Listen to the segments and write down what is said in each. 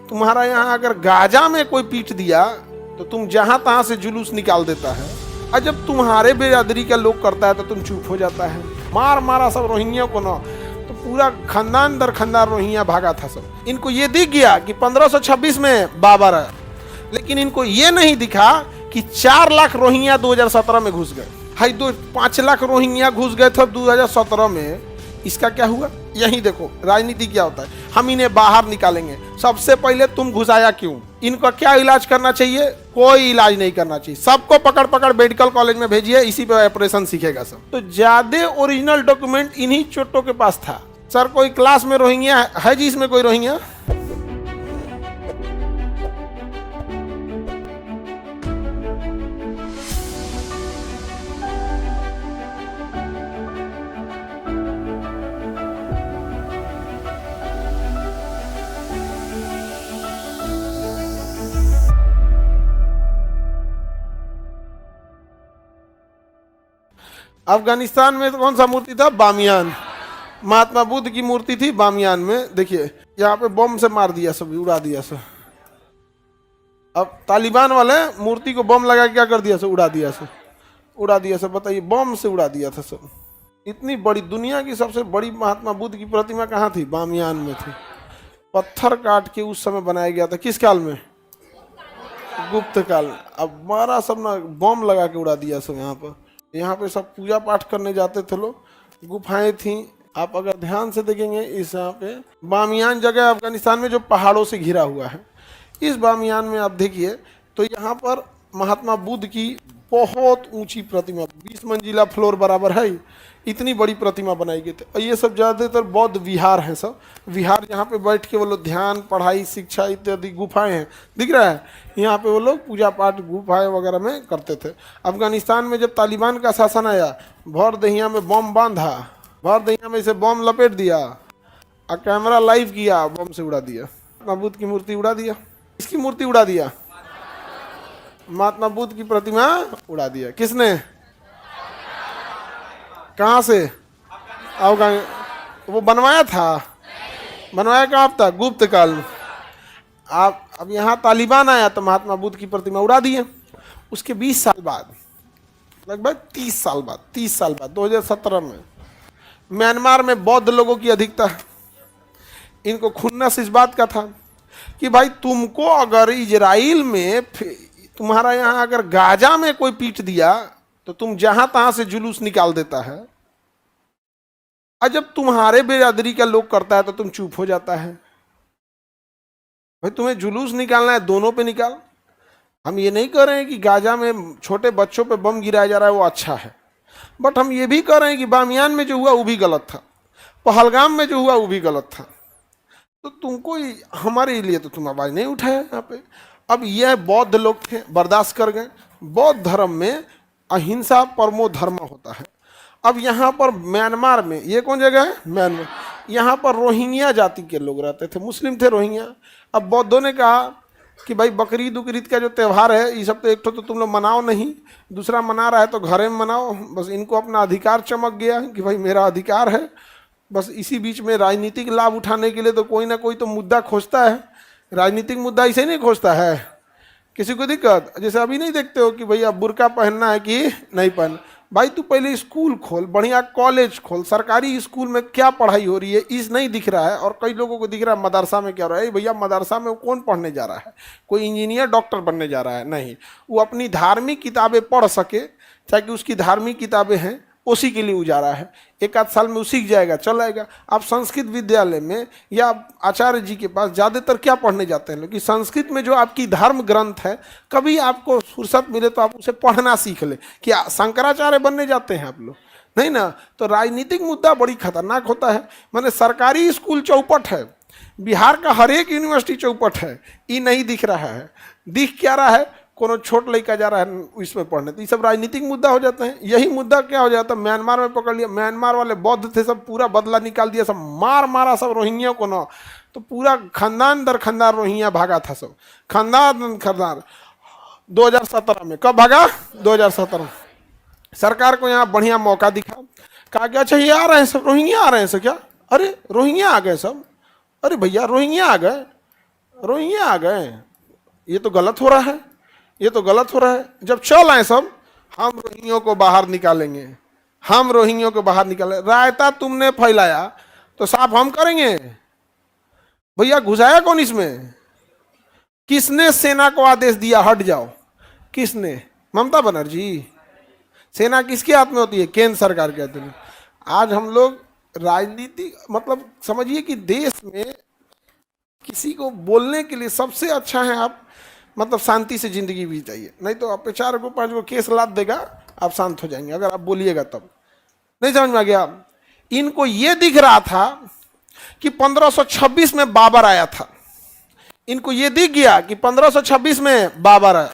तुम्हारा यहाँ अगर गाजा में कोई पीट दिया तो तुम जहां तहां से जुलूस निकाल देता है, और जब तुम्हारे बिरादरी का लोग करता है तो तुम चुप हो जाता है। मार मारा सब रोहिंग्या को ना, तो पूरा खानदान दर खानदान रोहिंग्या भागा था सब। इनको ये दिख गया कि 1526 में बाबर है, लेकिन इनको ये नहीं दिखा कि 4 लाख रोहिंग्या 2017 में घुस गए। हाई 5 लाख रोहिंग्या घुस गए थे 2017 में। इसका क्या हुआ? यही देखो राजनीति क्या होता है। हम इन्हें बाहर निकालेंगे। सबसे पहले तुम घुसाया क्यों? इनका क्या इलाज करना चाहिए? कोई इलाज नहीं करना चाहिए। सबको पकड़ पकड़ मेडिकल कॉलेज में भेजिए, इसी पे ऑपरेशन सीखेगा सब। तो ज्यादा ओरिजिनल डॉक्यूमेंट इन्हीं चोटों के पास था। सर कोई क्लास में रोहिंग्या है जी? इसमें कोई रोहिंग्या? अफगानिस्तान में तो कौन सा मूर्ति था? बामियान। महात्मा बुद्ध की मूर्ति थी बामियान में। देखिए यहाँ पे बम से मार दिया, सब उड़ा दिया सब। अब तालिबान वाले मूर्ति को बम लगा क्या कर दिया? सब उड़ा दिया सब, उड़ा दिया सब। बताइए, बम से उड़ा दिया था सब। इतनी बड़ी दुनिया की सबसे बड़ी महात्मा बुद्ध की प्रतिमा कहाँ थी? बामियान में थी। पत्थर काट के उस समय बनाया गया था। किस काल में? गुप्त काल में। अब मारा सब ना, बम लगा के उड़ा दिया सब। यहाँ पे सब पूजा पाठ करने जाते थे लोग। गुफाएं थी। आप अगर ध्यान से देखेंगे इस यहाँ पे बामियान जगह अफगानिस्तान में जो पहाड़ों से घिरा हुआ है, इस बामियान में आप देखिए तो यहाँ पर महात्मा बुद्ध की बहुत ऊंची प्रतिमा, 20 मंजिला फ्लोर बराबर है, इतनी बड़ी प्रतिमा बनाई गई थी। और ये सब ज़्यादातर बौद्ध विहार हैं। सब विहार, यहाँ पे बैठ के वो लोग ध्यान, पढ़ाई, शिक्षा इत्यादि गुफाएं हैं, दिख रहा है। यहाँ पे वो लोग पूजा पाठ गुफाएं वगैरह में करते थे। अफगानिस्तान में जब तालिबान का शासन आया, भर दहिया में बम बांधा, भर दहिया में इसे बम लपेट दिया और कैमरा लाइव किया, बम से उड़ा दिया। महात्मा बुद्ध की मूर्ति उड़ा दिया। इसकी मूर्ति उड़ा दिया, महात्मा बुद्ध की प्रतिमा उड़ा दिया। किसने? कहाँ से? अफगान। वो बनवाया था? बनवाया कहाँ था? गुप्त काल में। आप अब यहाँ तालिबान आया तो महात्मा बुद्ध की प्रतिमा उड़ा दिए। उसके 20 साल बाद, लगभग 30 साल बाद, 30 साल बाद 2017 में म्यांमार में बौद्ध लोगों की अधिकता है। इनको खुन्नस इस बात का था कि भाई तुमको अगर इजराइल में, तुम्हारा यहाँ अगर गाजा में कोई पीट दिया तो तुम जहां तहां से जुलूस निकाल देता है, और जब तुम्हारे बिरादरी का लोग करता है तो तुम चुप हो जाता है। भाई तुम्हें जुलूस निकालना है, दोनों पे निकाल। हम ये नहीं कह रहे हैं कि गाजा में छोटे बच्चों पे बम गिराया जा रहा है वो अच्छा है, बट हम ये भी कह रहे हैं कि बामियान में जो हुआ वो भी गलत था, पहलगाम में जो हुआ वो भी गलत था। तो तुमको हमारे लिए तो तुम आवाज नहीं उठाया यहाँ पे। अब यह बौद्ध लोग थे, बर्दाश्त कर गए। बौद्ध धर्म में अहिंसा परमो धर्म होता है। अब यहाँ पर म्यांमार में, ये कौन जगह है? म्यांमार। यहाँ पर रोहिंग्या जाति के लोग रहते थे, मुस्लिम थे रोहिंग्या। अब बौद्धों ने कहा कि भाई बकरीद उकरीद का जो त्यौहार है, ये सब तो एक तो तुम लोग मनाओ नहीं, दूसरा मना रहा है तो घरे में मनाओ। बस इनको अपना अधिकार चमक गया कि भाई मेरा अधिकार है। बस इसी बीच में राजनीतिक लाभ उठाने के लिए तो कोई ना कोई तो मुद्दा खोजता है। राजनीतिक मुद्दा इसे नहीं खोजता है। किसी को दिक्कत, जैसे अभी नहीं देखते हो कि भैया बुर्का पहनना है कि नहीं पहन। भाई तू पहले स्कूल खोल, बढ़िया कॉलेज खोल। सरकारी स्कूल में क्या पढ़ाई हो रही है इस नहीं दिख रहा है, और कई लोगों को दिख रहा है मदरसा में क्या हो रहा है। भैया मदरसा में कौन पढ़ने जा रहा है? कोई इंजीनियर डॉक्टर बनने जा रहा है? नहीं, वो अपनी धार्मिक किताबें पढ़ सके, चाहे कि उसकी धार्मिक किताबें हैं, उसी के लिए वो जा रहा है। एक आध साल में वो सीख जाएगा, चल आएगा। आप संस्कृत विद्यालय में या आचार्य जी के पास ज़्यादातर क्या पढ़ने जाते हैं लोग कि संस्कृत में जो आपकी धर्म ग्रंथ है, कभी आपको फुर्सत मिले तो आप उसे पढ़ना सीख ले। कि शंकराचार्य बनने जाते हैं आप लोग? नहीं ना। तो राजनीतिक मुद्दा बड़ी खतरनाक होता है। मैंने सरकारी स्कूल चौपट है, बिहार का हर एक यूनिवर्सिटी चौपट है, ये नहीं दिख रहा है। दिख क्या रहा है? कोनो छोट लड़का जा रहा है इसमें पढ़ने, तो ये सब राजनीतिक मुद्दा हो जाते हैं। यही मुद्दा क्या हो जाता है? म्यांमार में पकड़ लिया, म्यांमार वाले बौद्ध थे, सब पूरा बदला निकाल दिया, सब मार मारा सब रोहिंग्या को ना, तो पूरा खानदान दर खानदान रोहिंग्या भागा था सब, खानदान खानदान। 2017 में कब भागा? 2017। सरकार को यहाँ बढ़िया मौका दिखा, कहा कि अच्छा ये आ रहे हैं सब रोहिंग्या, आ रहे हैं सब क्या? अरे रोहिंग्या आ गए सब। अरे भैया रोहिंग्या आ गए, रोहिंग्या आ गए, ये तो गलत हो रहा है, ये तो गलत हो रहा है। जब चल आए सब, हम रोहिंग्यों को बाहर निकालेंगे, हम रोहिंग्यों को बाहर निकाले। रायता तुमने फैलाया तो साफ हम करेंगे। भैया घुसाया कौन इसमें? किसने सेना को आदेश दिया हट जाओ? किसने? ममता बनर्जी। सेना किसके हाथ में होती है? केंद्र सरकार के हाथ में। आज हम लोग राजनीति, मतलब समझिए कि देश में किसी को बोलने के लिए सबसे अच्छा है आप मतलब शांति से जिंदगी बिताइए, नहीं तो आप पे 4 को 5 को केस लाद देगा, आप शांत हो जाएंगे अगर आप बोलिएगा तब। नहीं समझ में आ गया? इनको ये दिख रहा था कि 1526 में बाबर आया था, इनको ये दिख गया कि 1526 में बाबर आया,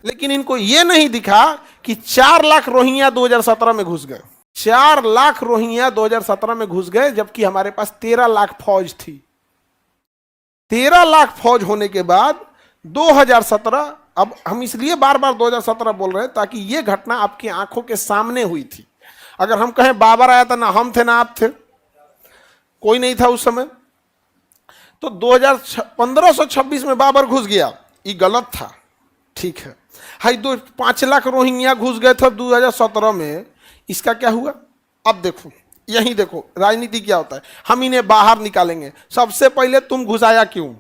लेकिन इनको ये नहीं दिखा कि 4 लाख रोहिंग्या 2017 में घुस गए। 4 लाख रोहिंग्या 2017 में घुस गए, जबकि हमारे पास 13 लाख फौज थी। 13 लाख फौज होने के बाद 2017, अब हम इसलिए बार बार 2017 बोल रहे हैं ताकि ये घटना आपकी आंखों के सामने हुई थी। अगर हम कहें बाबर आया था, ना हम थे ना आप थे, कोई नहीं था उस समय, तो 1526 में बाबर घुस गया, ये गलत था, ठीक है। हाई 5 लाख रोहिंग्या घुस गए थे 2017 में, इसका क्या हुआ? अब देखो, यही देखो राजनीति क्या होता है। हम इन्हें बाहर निकालेंगे। सबसे पहले तुम घुसाया क्यों?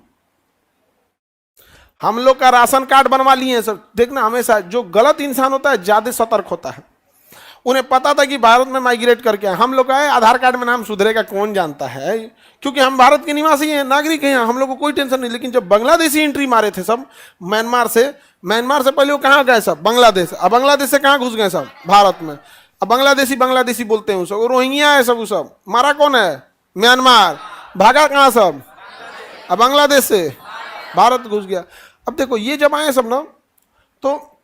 हम लोग का राशन कार्ड बनवा लिए सब। देखना, हमेशा जो गलत इंसान होता है ज्यादा सतर्क होता है। उन्हें पता था कि भारत में माइग्रेट करके आए, हम लोग आए, आधार कार्ड में नाम सुधरेगा कौन जानता है, क्योंकि हम भारत के निवासी हैं, नागरिक हैं, हम लोग को कोई टेंशन नहीं। लेकिन जब बांग्लादेशी एंट्री मारे थे सब म्यांमार से पहले वो कहाँ गए सब? बांग्लादेश। अब बांग्लादेश से कहाँ घुस गए सब? भारत में। अब बांग्लादेशी बोलते हैं सब, रोहिंग्या है सब, सब मारा कौन है? म्यांमार। भागा कहाँ सब? अब बांग्लादेश से भारत घुस गया। अब देखो ये जब आए सब ना, तो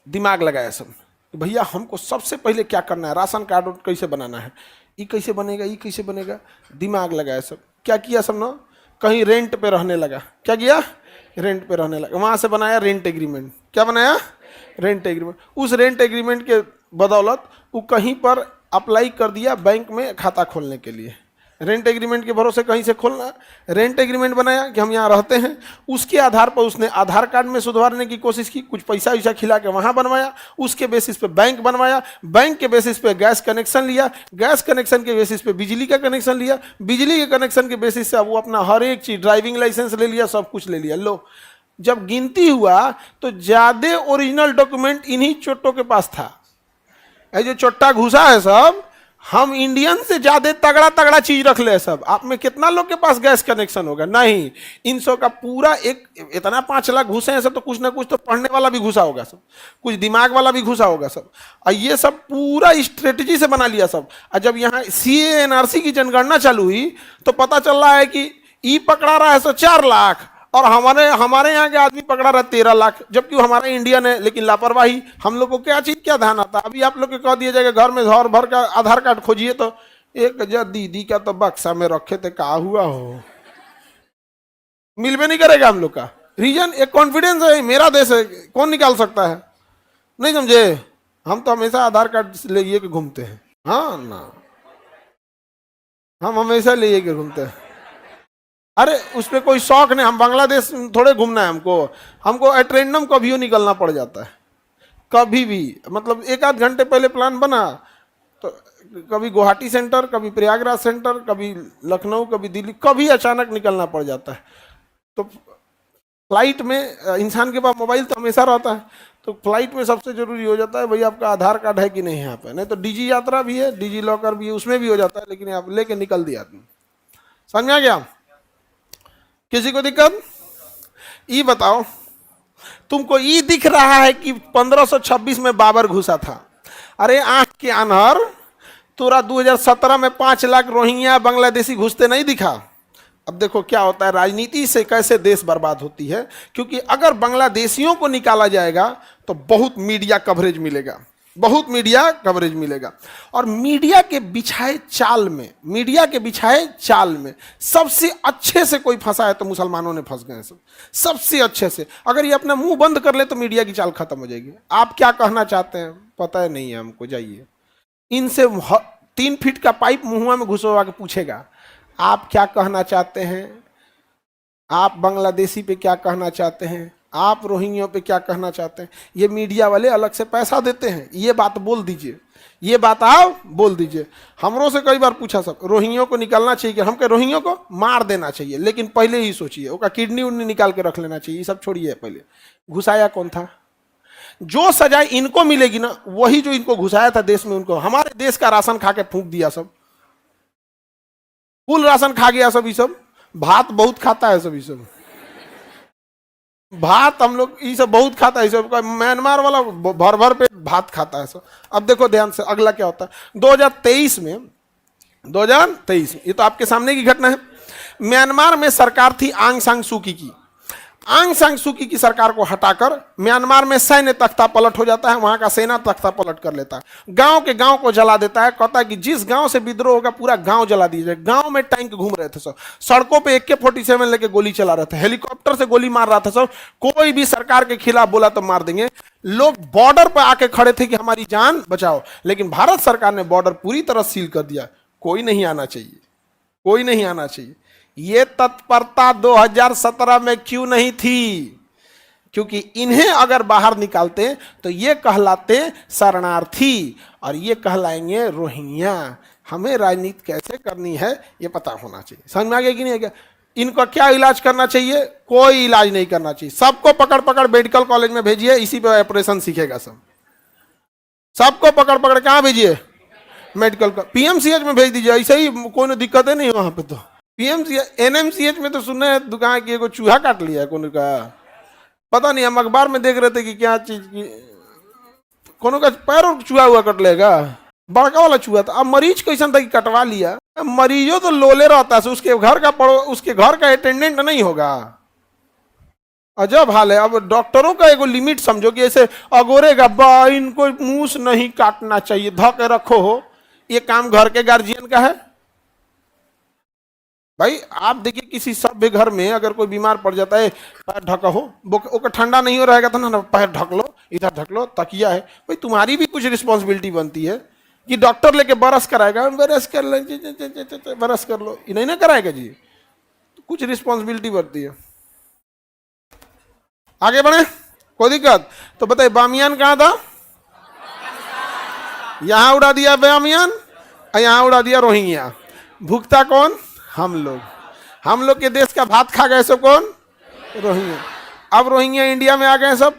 दिमाग लगाया सब, भैया हमको सबसे पहले क्या करना है, राशन कार्ड कैसे बनाना है, ये कैसे बनेगा, ये कैसे बनेगा, दिमाग लगाया सब। क्या किया सब ना, कहीं रेंट पे रहने लगा। क्या किया? रेंट पे रहने लगा। वहां से बनाया रेंट एग्रीमेंट। क्या बनाया? Rent agreement. उस रेंट एग्रीमेंट के बदौलत वो कहीं पर अप्लाई कर दिया बैंक में खाता खोलने के लिए। रेंट एग्रीमेंट के भरोसे कहीं से खोलना, रेंट एग्रीमेंट बनाया कि हम यहाँ रहते हैं, उसके आधार पर उसने आधार कार्ड में सुधारने की कोशिश की, कुछ पैसा वैसा खिला के वहाँ बनवाया, उसके बेसिस पे बैंक बनवाया, बैंक के बेसिस पे गैस कनेक्शन लिया, गैस कनेक्शन के बेसिस पे बिजली का कनेक्शन लिया, बिजली के कनेक्शन के बेसिस से वो अपना हर एक चीज़, ड्राइविंग लाइसेंस ले लिया, सब कुछ ले लिया। लो, जब गिनती हुआ तो ज़्यादा ओरिजिनल डॉक्यूमेंट इन्हीं चोट्टों के पास था। ये जो चोट्टा घुसा है सब, हम इंडियन से ज्यादा तगड़ा तगड़ा चीज रख ले सब। आप में कितना लोग के पास गैस कनेक्शन होगा? नहीं। इन सब का पूरा एक इतना 5 लाख घुसे हैं सब, तो कुछ ना कुछ तो पढ़ने वाला भी घुसा होगा सब, कुछ दिमाग वाला भी घुसा होगा सब। और ये सब पूरा स्ट्रेटजी से बना लिया सब। और जब यहाँ CAA NRC की जनगणना चालू हुई तो पता चल रहा है कि ई पकड़ा रहा है 4 लाख, और हमारे यहाँ के आदमी पकड़ा रहा 13 लाख, जबकि वो हमारा इंडियन है, लेकिन लापरवाही। हम लोग को क्या चीज क्या ध्यान आता? अभी आप लोग को कह दिया जाएगा घर में घर भर का आधार कार्ड खोजिए, तो एक दीदी का तो बक्सा में रखे थे, कहा हुआ हो, मिलवे नहीं करेगा हम लोग का। रीजन एक कॉन्फिडेंस है, मेरा देश है, कौन निकाल सकता है? नहीं समझे? हम तो हमेशा आधार कार्ड ले के घूमते हैं। हाँ ना, हम हमेशा ले के घूमते हैं। अरे उस पर कोई शौक नहीं, हम बांग्लादेश थोड़े घूमना है हमको एट रैंडम कभी निकलना पड़ जाता है, कभी भी। मतलब 1 आध घंटे पहले प्लान बना तो कभी गुवाहाटी सेंटर, कभी प्रयागराज सेंटर, कभी लखनऊ, कभी दिल्ली, कभी अचानक निकलना पड़ जाता है। तो फ्लाइट में इंसान के पास मोबाइल तो हमेशा रहता है, तो फ्लाइट में सबसे जरूरी हो जाता है भाई आपका आधार कार्ड है कि नहीं यहाँ पे। नहीं तो डिजी यात्रा भी है, डिजी लॉकर भी है, उसमें भी हो जाता है, लेकिन आप लेके निकल दिया आदमी। समझ में आ गया? किसी को दिक्कत? ये बताओ, तुमको ये दिख रहा है कि 1526 में बाबर घुसा था? अरे आंख के अनहर, तोरा 2017 में 5 लाख रोहिंग्या बांग्लादेशी घुसते नहीं दिखा? अब देखो क्या होता है, राजनीति से कैसे देश बर्बाद होती है। क्योंकि अगर बांग्लादेशियों को निकाला जाएगा तो बहुत मीडिया कवरेज मिलेगा, बहुत मीडिया कवरेज मिलेगा। और मीडिया के बिछाए चाल में सबसे अच्छे से कोई फंसा है तो मुसलमानों ने फंस गए हैं सब, सबसे अच्छे से। अगर ये अपना मुंह बंद कर ले तो मीडिया की चाल खत्म हो जाएगी। आप क्या कहना चाहते हैं पता है नहीं है हमको, जाइए इनसे 3 फीट का पाइप मुंह में घुसवा के पूछेगा आप क्या कहना चाहते हैं, आप बांग्लादेशी पे क्या कहना चाहते हैं, आप रोहिंग्या पे क्या कहना चाहते हैं, ये मीडिया वाले अलग से पैसा देते हैं, ये बात बोल दीजिए, ये बात आप बोल दीजिए। हमरों से कई बार पूछा सब रोहिंग्यों को निकालना चाहिए कि, हम कहे रोहिंग्यों को मार देना चाहिए, लेकिन पहले ही सोचिए उसका किडनी उडनी निकाल के रख लेना चाहिए, ये सब छोड़िए। पहले घुसाया कौन था? जो सजा इनको मिलेगी ना, वही जो इनको घुसाया था देश में, उनको हमारे देश का राशन खा के फूंक दिया सब, फुल राशन खा गया सब। ये सब भात बहुत खाता है सब, ये सब भात हम लोग ये सब बहुत खाता है सब। म्यांमार वाला भर भर पे भात खाता है सब। अब देखो ध्यान से अगला क्या होता है। 2023 में, 2023 ये तो आपके सामने की घटना है। म्यांमार में सरकार थी आंग सान सू की। आंग सान सू की सरकार को हटाकर म्यांमार में सैन्य तख्ता पलट हो जाता है, वहां का सेना तख्ता पलट कर लेता है, गांव के गांव को जला देता है, कहता है कि जिस गांव से विद्रोह होगा पूरा गांव जला दीजिए। गांव में टैंक घूम रहे थे सब, सड़कों पे AK-47 लेके गोली चला रहे थे, हेलीकॉप्टर से गोली मार रहा था सब, कोई भी सरकार के खिलाफ बोला तो मार देंगे। लोग बॉर्डर पर आके खड़े थे कि हमारी जान बचाओ, लेकिन भारत सरकार ने बॉर्डर पूरी तरह सील कर दिया, कोई नहीं आना चाहिए, कोई नहीं आना चाहिए। ये तत्परता 2017 में क्यों नहीं थी? क्योंकि इन्हें अगर बाहर निकालते तो ये कहलाते शरणार्थी और ये कहलाएंगे रोहिंग्या। हमें राजनीति कैसे करनी है ये पता होना चाहिए। समझ में आ गया कि नहीं? क्या इनका क्या इलाज करना चाहिए? कोई इलाज नहीं करना चाहिए। सबको पकड़ पकड़ मेडिकल कॉलेज में भेजिए, इसी पे ऑपरेशन सीखेगा सब। सबको पकड़ पकड़ कहाँ भेजिए? मेडिकल का PMCH में भेज दीजिए, ऐसे ही कोई दिक्कत है नहीं वहां पे। तो PMCH NMCH में तो सुनने दुकान की कोई चूहा काट लिया कौन का, पता नहीं, हम अखबार में देख रहे थे कि क्या चीज की कोनो का पैर और चूहा हुआ कट लेगा, बड़का वाला चूहा था। अब मरीज कैसा था कि कटवा लिया, मरीजों तो लोले रहता है, उसके घर का अटेंडेंट नहीं होगा। अजब हाल है। अब डॉक्टरों का एगो लिमिट समझो कि ऐसे अगोरेगा बा इनको मूस नहीं काटना चाहिए, धके रखो हो, ये काम घर के गार्जियन का है। भाई आप देखिए किसी सभ्य घर में अगर कोई बीमार पड़ जाता है, पैर ढका हो, वो ठंडा नहीं हो रहेगा तो ना पैर ढक लो, इधर ढक लो, तकिया है। भाई तुम्हारी भी कुछ रिस्पॉन्सिबिलिटी बनती है कि डॉक्टर लेके बरस कराएगा, बरस कर लो, बरस कर लो, ये नहीं ना कराएगा जी, तो कुछ रिस्पॉन्सिबिलिटी बनती है। आगे बढ़े, कोई दिक्कत? तो बताइए बामियान कहाँ था? यहां उड़ा दिया बामियान, यहां उड़ा दिया रोहिंग्या। भुगता कौन? हम लोग के देश का भात खा गए सब कौन? रोहिंग्या। अब रोहिंग्या इंडिया में आ गए सब।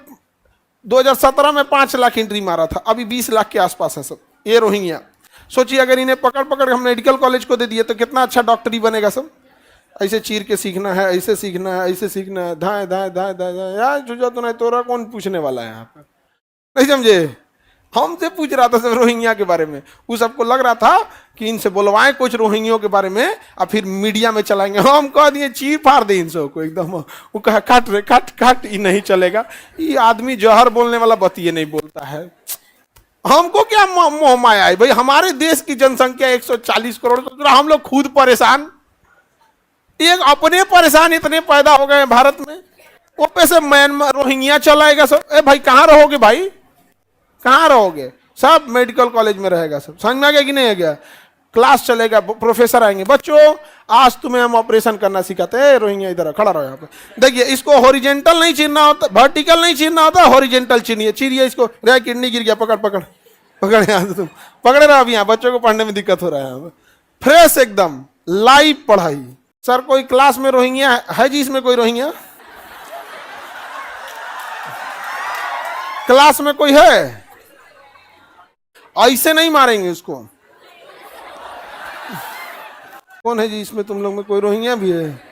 2017 में 5 लाख एंट्री मारा था, अभी 20 लाख के आसपास है सब ये रोहिंग्या। सोचिए अगर इन्हें पकड़ पकड़ हम मेडिकल कॉलेज को दे दिए तो कितना अच्छा डॉक्टरी बनेगा सब। ऐसे चीर के सीखना है, ऐसे सीखना है, ऐसे सीखना है, धाए धाए धाए धाए धाए। यार जुजा तो नहीं, तोरा कौन पूछने वाला है यहाँ पर? नहीं समझे? हमसे पूछ रहा था सब रोहिंग्या के बारे में, वो सबको लग रहा था कि इनसे बुलवाएं कुछ रोहिंग्यों के बारे में और फिर मीडिया में चलाएंगे। हम कह दिए चीर फाड़ दे इन सबको एकदम। वो कहा काट रे काट काट, ये नहीं चलेगा, ये आदमी जहर बोलने वाला बतिए नहीं बोलता है। हमको क्या मोह माया है भाई? हमारे देश की जनसंख्या 140 करोड़, तो हम लोग खुद परेशान, एक अपने परेशान इतने पैदा हो गए भारत में, वो पे से म्यांमार रोहिंग्या चलाएगा सब। ए भाई कहाँ रहोगे भाई, कहाँ रहोगे? सब मेडिकल कॉलेज में रहेगा सब। समझ में आ गया कि नहीं आ गया? क्लास चलेगा, प्रोफेसर आएंगे, बच्चों आज तुम्हें हम ऑपरेशन करना सिखाते हैं। रोहिंग्या इधर खड़ा रहो यहाँ पे, देखिए इसको हॉरिजेंटल नहीं चीरना होता, वर्टिकल नहीं चीरना होता, हॉरिजेंटल चीनिए, चीरिए इसको। रे किडनी गिर गया, पकड़ पकड़ पकड़, यहाँ तुम पकड़े रहो। अभी यहाँ बच्चों को पढ़ने में दिक्कत हो रहा है, फ्रेश एकदम लाइव पढ़ाई। सर कोई क्लास में रोहिंग्या है जी? इसमें कोई रोहिंग्या क्लास में कोई है? ऐसे नहीं मारेंगे उसको। कौन है जी इसमें? तुम लोग में कोई रोहिंग्या भी है?